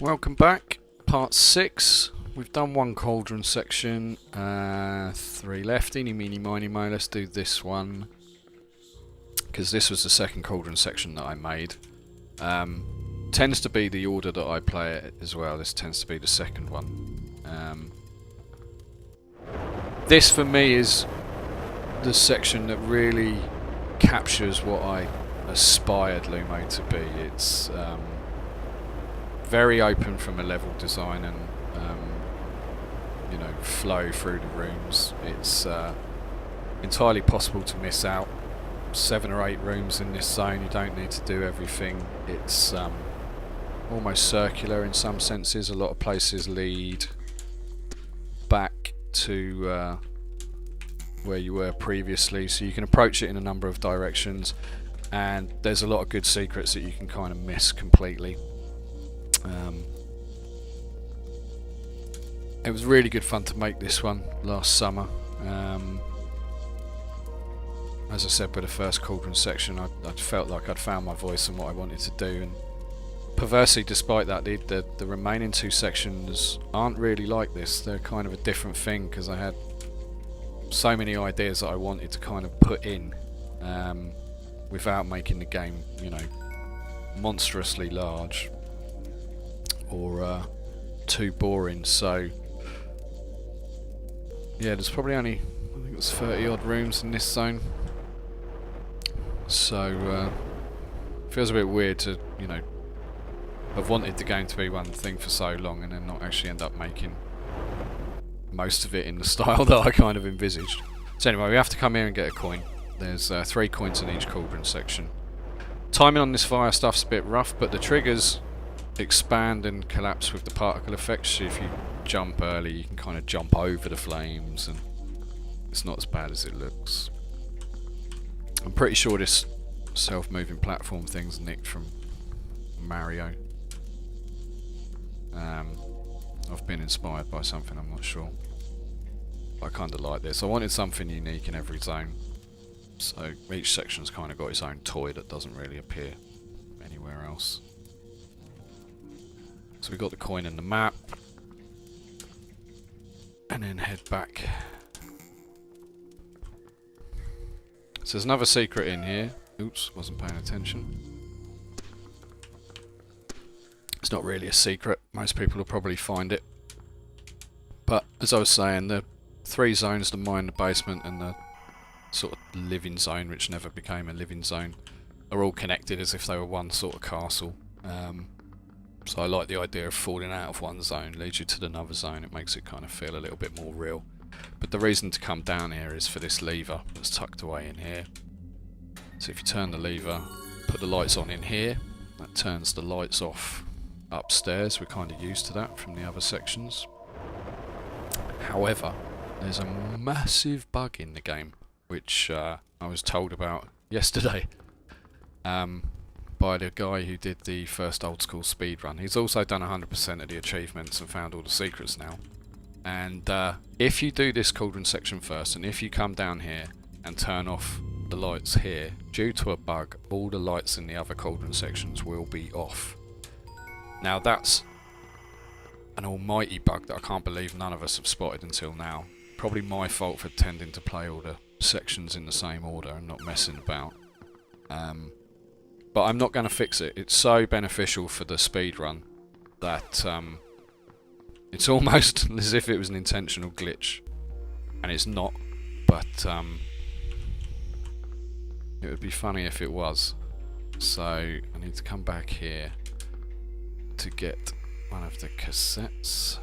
Welcome back, part 6. We've done one cauldron section, 3 left, eeny meeny miny mo. Let's do this one, because this was the second cauldron section that I made. Tends to be the order that I play it as well. This tends to be the second one. This for me is the section that really captures what I aspired Lumo to be. It's very open from a level design and you know, flow through the rooms. It's entirely possible to miss out 7 or 8 rooms in this zone. You don't need to do everything. It's almost circular in some senses. A lot of places lead back to where you were previously, so you can approach it in a number of directions, and there's a lot of good secrets that you can kind of miss completely. It was really good fun to make this one last summer. As I said, with the first cauldron section, I felt like I'd found my voice and what I wanted to do, and perversely, despite that, the remaining 2 sections aren't really like this. They're kind of a different thing, because I had so many ideas that I wanted to kind of put in without making the game, you know, monstrously large or too boring. So yeah, there's probably only, I think it was 30 odd rooms in this zone, so feels a bit weird to, you know, I've wanted the game to be one thing for so long and then not actually end up making most of it in the style that I kind of envisaged. So anyway, we have to come here and get a coin. There's 3 coins in each cauldron section. Timing on this fire stuff's a bit rough, but the triggers expand and collapse with the particle effects, so if you jump early you can kind of jump over the flames and it's not as bad as it looks. I'm pretty sure this self-moving platform thing's nicked from Mario. I've been inspired by something, I'm not sure. I kind of like this. I wanted something unique in every zone, so each section's kind of got its own toy that doesn't really appear anywhere else. So we got the coin and the map, and then head back. So there's another secret in here. Oops, wasn't paying attention. It's not really a secret. Most people will probably find it. But as I was saying, the 3 zones, the mine, the basement, and the sort of living zone, which never became a living zone, are all connected as if they were one sort of castle. So I like the idea of falling out of one zone, leads you to another zone. It makes it kind of feel a little bit more real. But the reason to come down here is for this lever that's tucked away in here. So if you turn the lever, put the lights on in here, that turns the lights off upstairs. We're kind of used to that from the other sections. However, there's a massive bug in the game, which I was told about yesterday by the guy who did the first old school speedrun. He's also done 100% of the achievements and found all the secrets now. And if you do this cauldron section first, and if you come down here and turn off the lights here, due to a bug, all the lights in the other cauldron sections will be off. Now that's an almighty bug that I can't believe none of us have spotted until now. Probably my fault for tending to play all the sections in the same order and not messing about. But I'm not going to fix it. It's so beneficial for the speedrun that it's almost as if it was an intentional glitch. And it's not, but it would be funny if it was. So I need to come back here to get one of the cassettes.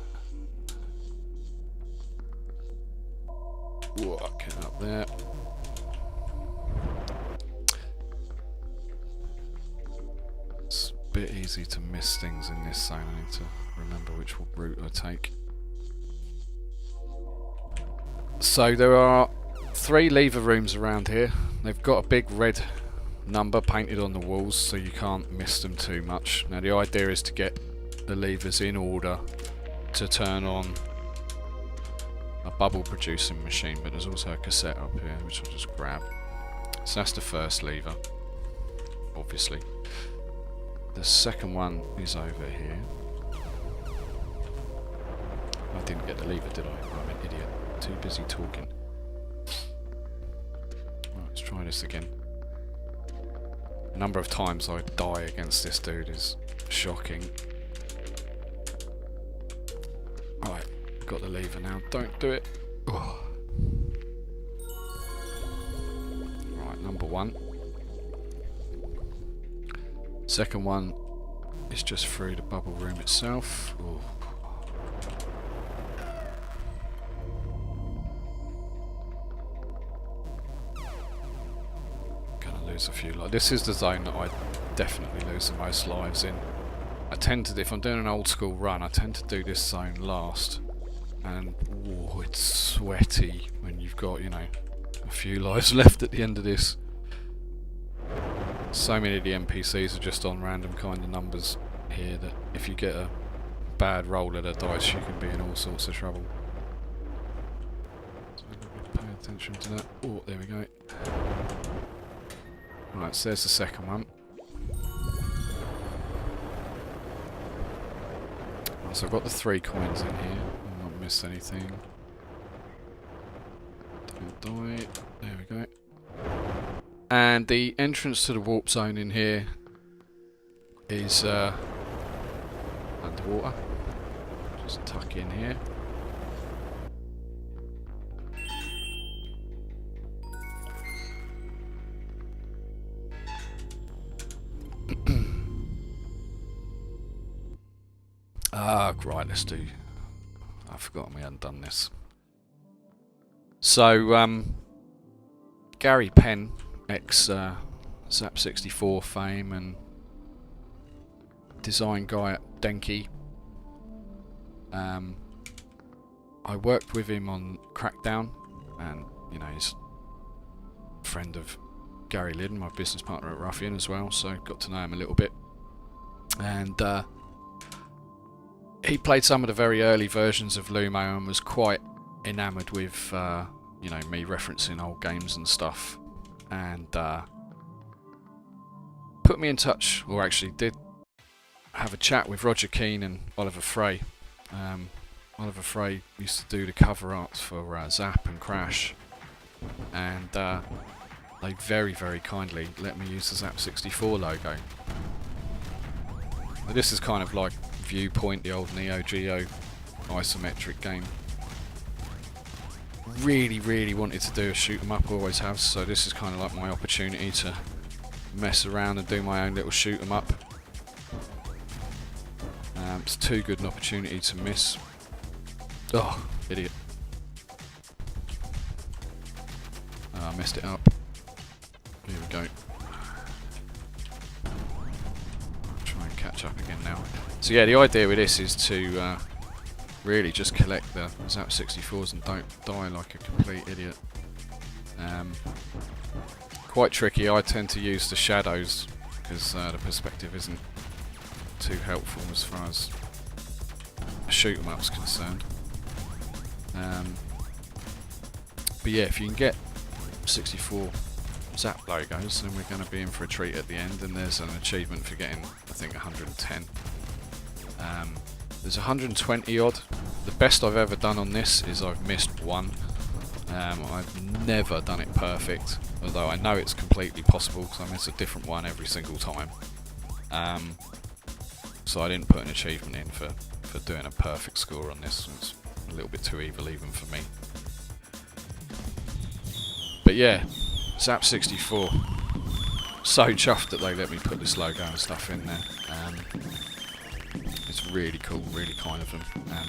Walking up there. It's a bit easy to miss things in this zone. I need to remember which route I take. So there are 3 lever rooms around here. They've got a big red number painted on the walls, so you can't miss them too much. Now the idea is to get the levers in order to turn on a bubble producing machine, but there's also a cassette up here which I'll just grab. So that's the first lever, obviously. The second one is over here. I didn't get the lever, did I? I'm an idiot. Too busy talking. Right, let's try this again. The number of times I die against this dude is shocking. Right, got the lever now. Don't do it. Oh. Right, number one. Second one is just through the bubble room itself. Ooh. Gonna lose a few lives. This is the zone that I definitely lose the most lives in. I tend to, if I'm doing an old school run, I tend to do this zone last. And ooh, it's sweaty when you've got, you know, a few lives left at the end of this. So many of the NPCs are just on random kind of numbers here that if you get a bad roll of the dice, you can be in all sorts of trouble. So pay attention to that. Oh, there we go. Right, so there's the second one. Right, so I've got the 3 coins in here. I've not missed anything. Don't die. There we go. And the entrance to the warp zone in here is underwater. Just tuck in here. Right, let's do... I've forgotten we hadn't done this. So, Gary Penn, ex-Zap 64 fame and design guy at Denki. I worked with him on Crackdown, and, you know, he's a friend of Gary Lydon, my business partner at Ruffian as well, so got to know him a little bit. And, he played some of the very early versions of Lumo and was quite enamoured with, you know, me referencing old games and stuff. And put me in touch, or actually did have a chat with Roger Keane and Oliver Frey. Oliver Frey used to do the cover arts for Zap and Crash. And they very, very kindly let me use the Zap 64 logo. But this is kind of like Viewpoint, the old Neo Geo isometric game. Really, really wanted to do a shoot 'em up, always have, so this is kind of like my opportunity to mess around and do my own little shoot 'em up. It's too good an opportunity to miss. Oh, idiot. Oh, I messed it up. Here we go. Try and catch up again now. So yeah, the idea with this is to really just collect the Zap 64s and don't die like a complete idiot. Quite tricky. I tend to use the shadows because the perspective isn't too helpful as far as shoot 'em up's concerned. But yeah, if you can get 64 Zap logos, then we're going to be in for a treat at the end, and there's an achievement for getting, I think, 110. There's 120 odd. The best I've ever done on this is I've missed one. I've never done it perfect, although I know it's completely possible because I miss a different one every single time. So I didn't put an achievement in for doing a perfect score on this. It's a little bit too evil even for me. But yeah, Zap 64. So chuffed that they let me put this logo and stuff in there. It's really cool, really kind of them.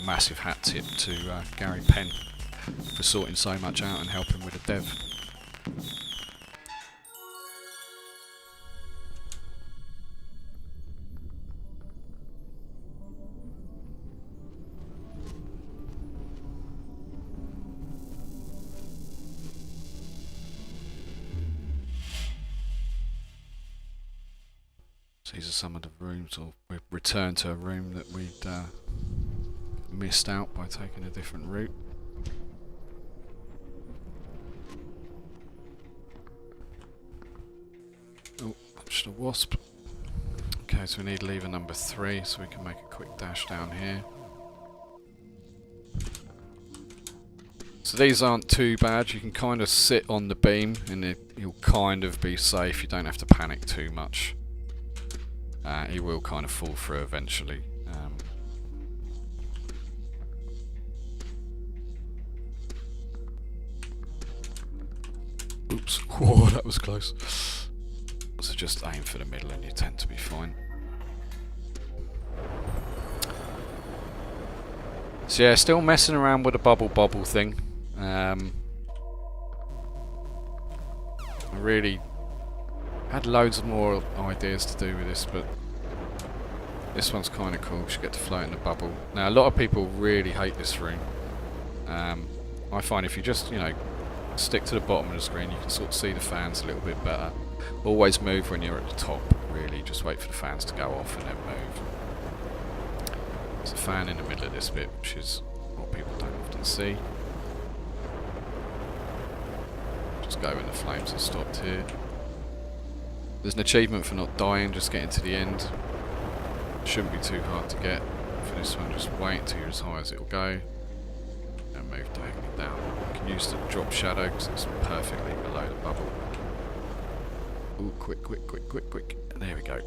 Massive hat tip to Gary Penn for sorting so much out and helping with the dev. These are some of the rooms, or we've returned to a room that we'd missed out by taking a different route. Oh, just a wasp. Okay, so we need lever number 3, so we can make a quick dash down here. So these aren't too bad. You can kind of sit on the beam and you'll kind of be safe. You don't have to panic too much. He will kind of fall through eventually. Oops. Whoa, that was close. So just aim for the middle and you tend to be fine. So yeah, still messing around with the bubble thing. I really had loads more ideas to do with this, but this one's kind of cool. You get to float in the bubble. Now a lot of people really hate this room. I find if you just, you know, stick to the bottom of the screen, you can sort of see the fans a little bit better. Always move when you're at the top, really. Just wait for the fans to go off and then move. There's a fan in the middle of this bit, which is what people don't often see. Just go when the flames have stopped here. There's an achievement for not dying, just getting to the end. Shouldn't be too hard to get. For this one, just wait until you're as high as it'll go. And move diagonally down. You can use the drop shadow because it's perfectly below the bubble. Ooh, quick. There we go.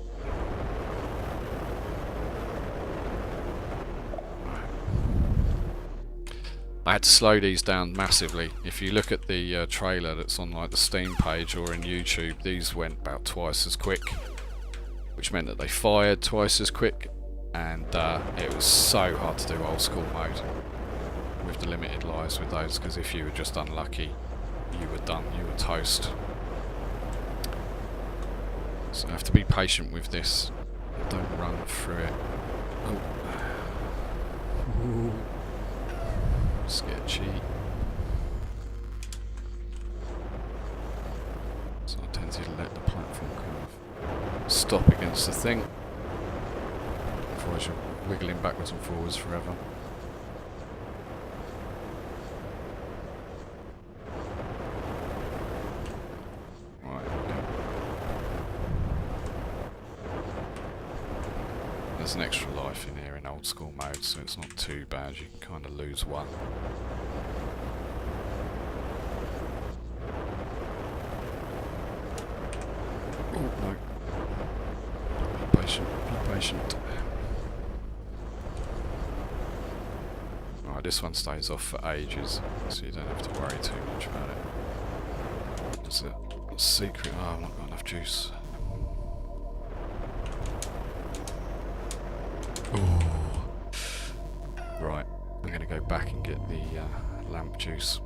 I had to slow these down massively. If you look at the trailer that's on like the Steam page or in YouTube, these went about twice as quick, which meant that they fired twice as quick, and it was so hard to do old school mode with the limited lives with those, because if you were just unlucky, you were done, you were toast. So I have to be patient with this. Don't run through it. Oh. Ooh. Sketchy. So I tend to let the platform kind of stop against the thing. Otherwise you're wiggling backwards and forwards forever. There's an extra life in here in old school mode, so it's not too bad. You can kind of lose one. Oh no. Be patient, be patient. Alright, this one stays off for ages, so you don't have to worry too much about it. There's a secret. Oh, I've not got enough juice. Right, I'm going to go back and get the lamp juice.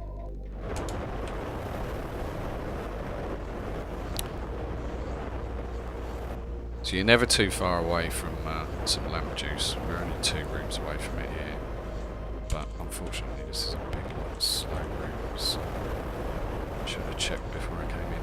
So you're never too far away from some lamp juice. We're only 2 rooms away from it here. But unfortunately this is a big lot of slow rooms. So I should have checked before I came in.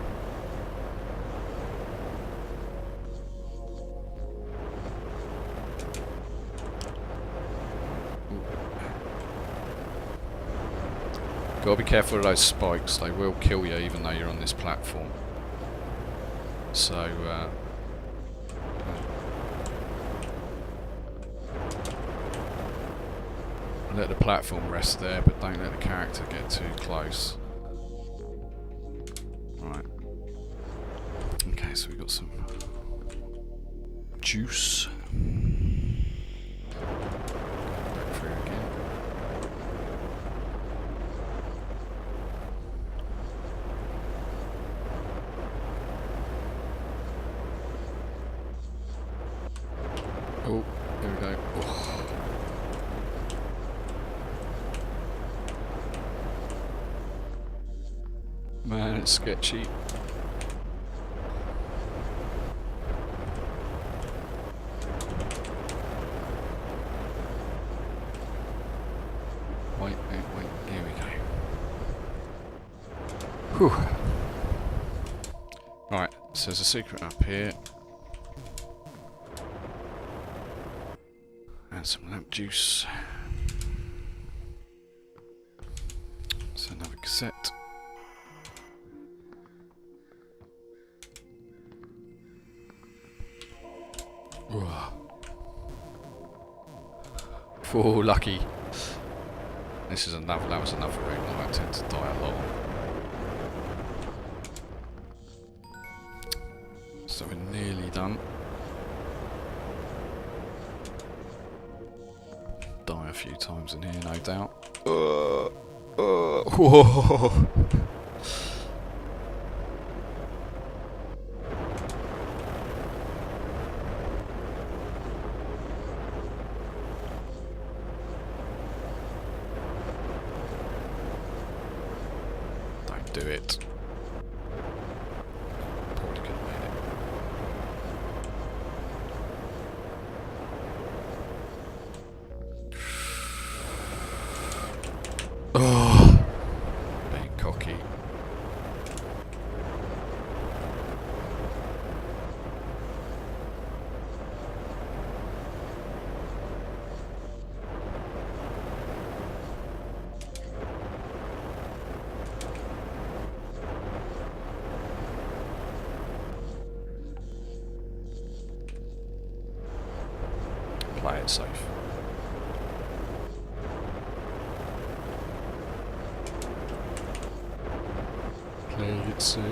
Gotta be careful of those spikes, they will kill you even though you're on this platform. So, let the platform rest there, but don't let the character get too close. Right. Okay, so we've got some juice. Back through again. Oh, there we go. Oh. Man, it's sketchy. Wait, here we go. Whew. Right, so there's a secret up here. And some lamp juice. So another cassette. Oh, lucky. This is another. That was another room that I tend to die a lot on. So we're nearly done. Die a few times in here, no doubt. Whoa! Don't do it. Probably could have made it. Oh, being cocky. Play it safe. Play it safe.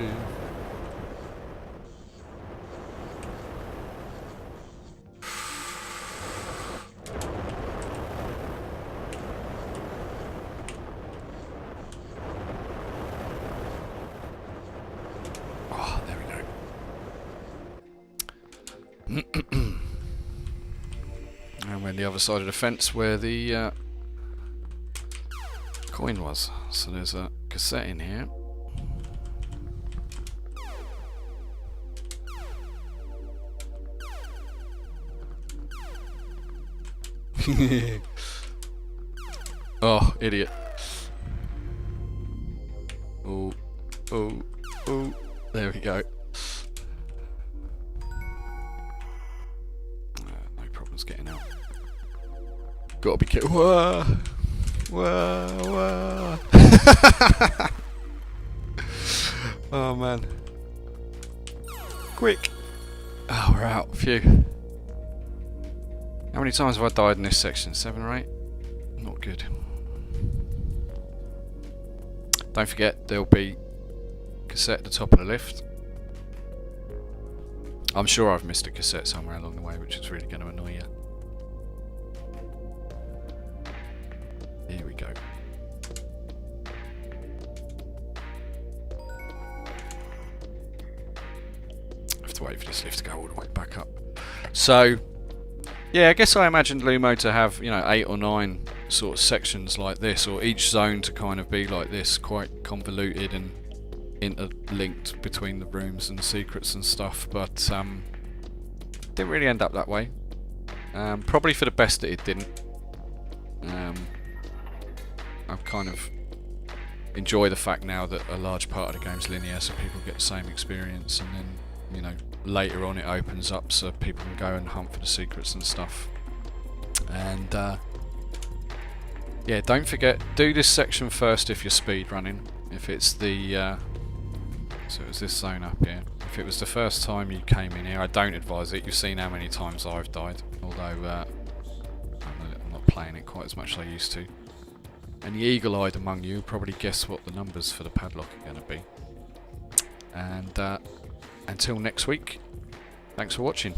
Oh, there we go. And we're on the other side of the fence where the coin was. So there's a cassette in here. Oh, idiot. Oh, oh, oh. There we go. No problems getting out. Gotta be careful. Whoa! Whoa! Whoa! Oh man. Quick! Oh, we're out. Phew. How many times have I died in this section? 7 or 8? Not good. Don't forget, there'll be cassette at the top of the lift. I'm sure I've missed a cassette somewhere along the way, which is really going to annoy you. Here we go. I have to wait for this lift to go all the way back up. So, yeah, I guess I imagined Lumo to have, you know, 8 or 9 sort of sections like this, or each zone to kind of be like this, quite convoluted and interlinked between the rooms and secrets and stuff, but didn't really end up that way. Probably for the best that it didn't. I kind of enjoy the fact now that a large part of the game's linear, so people get the same experience, and then, you know, later on it opens up so people can go and hunt for the secrets and stuff. And yeah, don't forget, do this section first if you're speedrunning. If it's the so it was this zone up here. If it was the first time you came in here, I don't advise it. You've seen how many times I've died, although I'm not playing it quite as much as I used to. And the eagle-eyed among you probably guess what the numbers for the padlock are going to be. And until next week, thanks for watching.